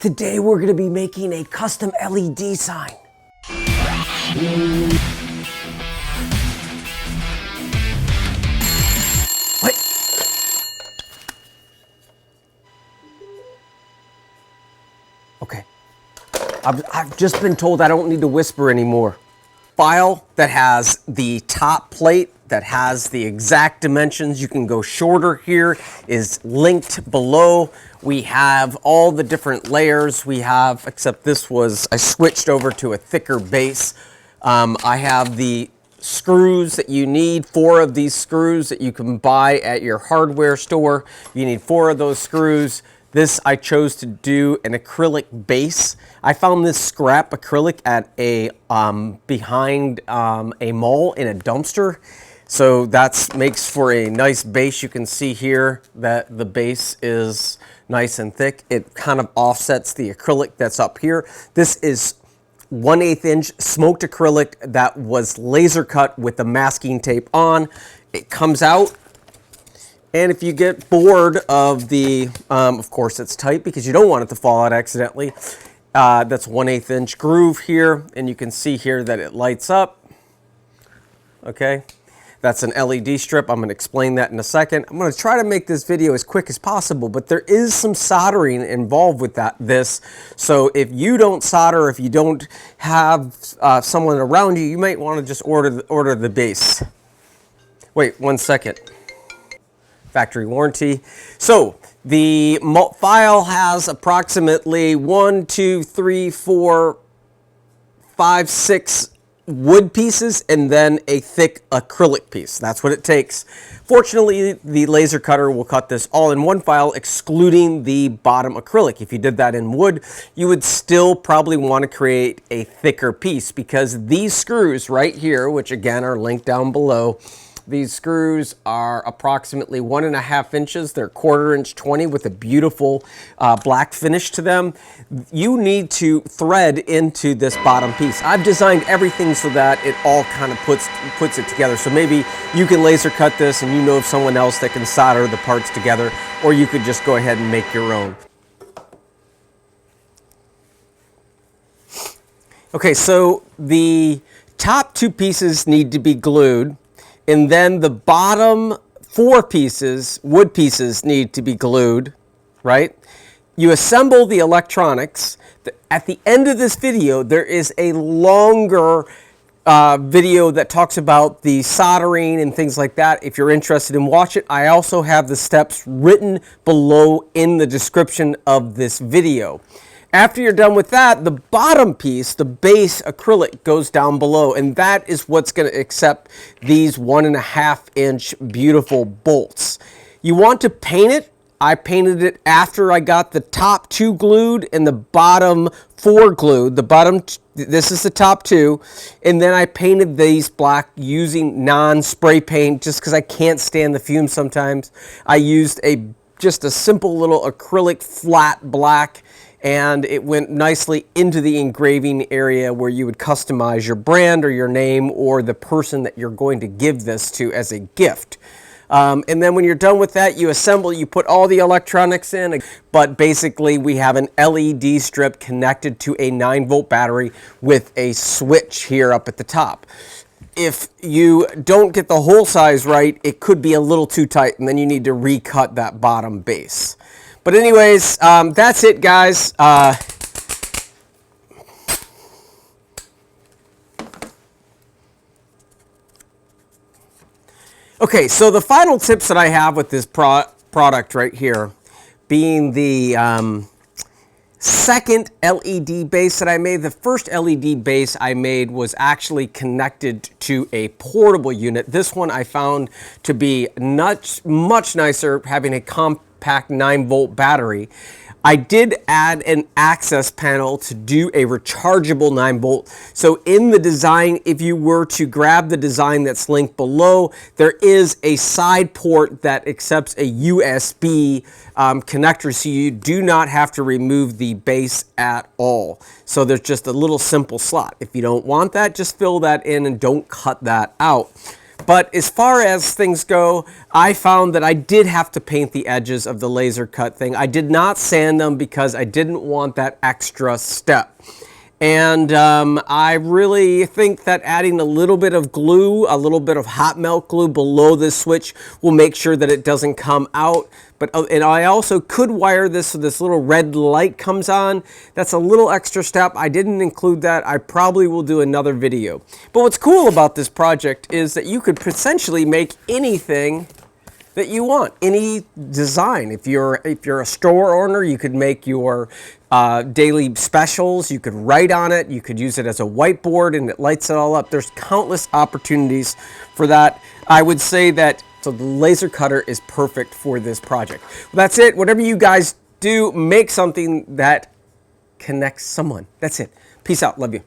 Today we're going to be making a custom LED sign. What? Okay. I've just been told I don't need to whisper anymore. File that has the top plate that has the exact dimensions. You can go shorter here is linked below. We have all the different layers we have, except this was, I switched over to a thicker base. I have the screws that you need, 4 of these screws that you can buy at your hardware store. You need 4 of those screws. This I chose to do an acrylic base. I found this scrap acrylic at a behind a mall in a dumpster. So that makes for a nice base. You can see here that the base is nice and thick. It kind of offsets the acrylic that's up here. This is 1/8 inch smoked acrylic that was laser cut with the masking tape on. It comes out. And if you get bored of the, of course it's tight because you don't want it to fall out accidentally. That's 1/8 inch groove here, and you can see here that it lights up. Okay, that's an LED strip. I'm going to explain that in a second. I'm going to try to make this video as quick as possible, but there is some soldering involved with this. So if you don't solder, if you don't have someone around you, you might want to just order the base. Wait 1 second. Factory warranty. So the file has approximately 1, 2, 3, 4, 5, 6 wood pieces and then a thick acrylic piece. That's what it takes. Fortunately, the laser cutter will cut this all in one file, excluding the bottom acrylic. If you did that in wood, you would still probably want to create a thicker piece because these screws right here, which again are linked down below, these screws are approximately 1.5 inches. They're 1/4 inch 20 with a beautiful black finish to them. You need to thread into this bottom piece. I've designed everything so that it all kind of puts it together. So maybe you can laser cut this and you know of someone else that can solder the parts together, or you could just go ahead and make your own. Okay, so the top 2 pieces need to be glued. And then the bottom 4 pieces, wood pieces, need to be glued, right? You assemble the electronics. At the end of this video, there is a longer video that talks about the soldering and things like that. If you're interested in watch it, I also have the steps written below in the description of this video. After you're done with that, the bottom piece, the base acrylic, goes down below, and that is what's going to accept these 1.5 inch beautiful bolts. You want to paint it. I painted it after I got the top 2 glued and the bottom 4 glued. The bottom, this is the top 2, and then I painted these black using non-spray paint just because I can't stand the fumes sometimes. I used just a simple little acrylic flat black, and it went nicely into the engraving area where you would customize your brand or your name or the person that you're going to give this to as a gift. And then when you're done with that, you assemble, you put all the electronics in, but basically we have an LED strip connected to a 9-volt battery with a switch here up at the top. If you don't get the hole size right, it could be a little too tight, and then you need to recut that bottom base. But anyways, that's it, guys. Okay, so the final tips that I have with this product right here, being the second LED base that I made. The first LED base I made was actually connected to a portable unit. This one I found to be much nicer, having a compact 9-volt battery. I did add an access panel to do a rechargeable 9-volt. So in the design, if you were to grab the design that's linked below, there is a side port that accepts a USB connector, so you do not have to remove the base at all. So there's just a little simple slot. If you don't want that, just fill that in and don't cut that out. But as far as things go, I found that I did have to paint the edges of the laser cut thing. I did not sand them because I didn't want that extra step. And I really think that adding a little bit of glue, a little bit of hot melt glue below this switch will make sure that it doesn't come out. And I also could wire this so this little red light comes on. That's a little extra step. I didn't include that. I probably will do another video. But what's cool about this project is that you could essentially make anything that you want, any design. If you're a store owner, you could make your daily specials. You could write on it. You could use it as a whiteboard, and it lights it all up. There's countless opportunities for that. I would say that so the laser cutter is perfect for this project. Well, that's it. Whatever you guys do, make something that connects someone. That's it. Peace out. Love you.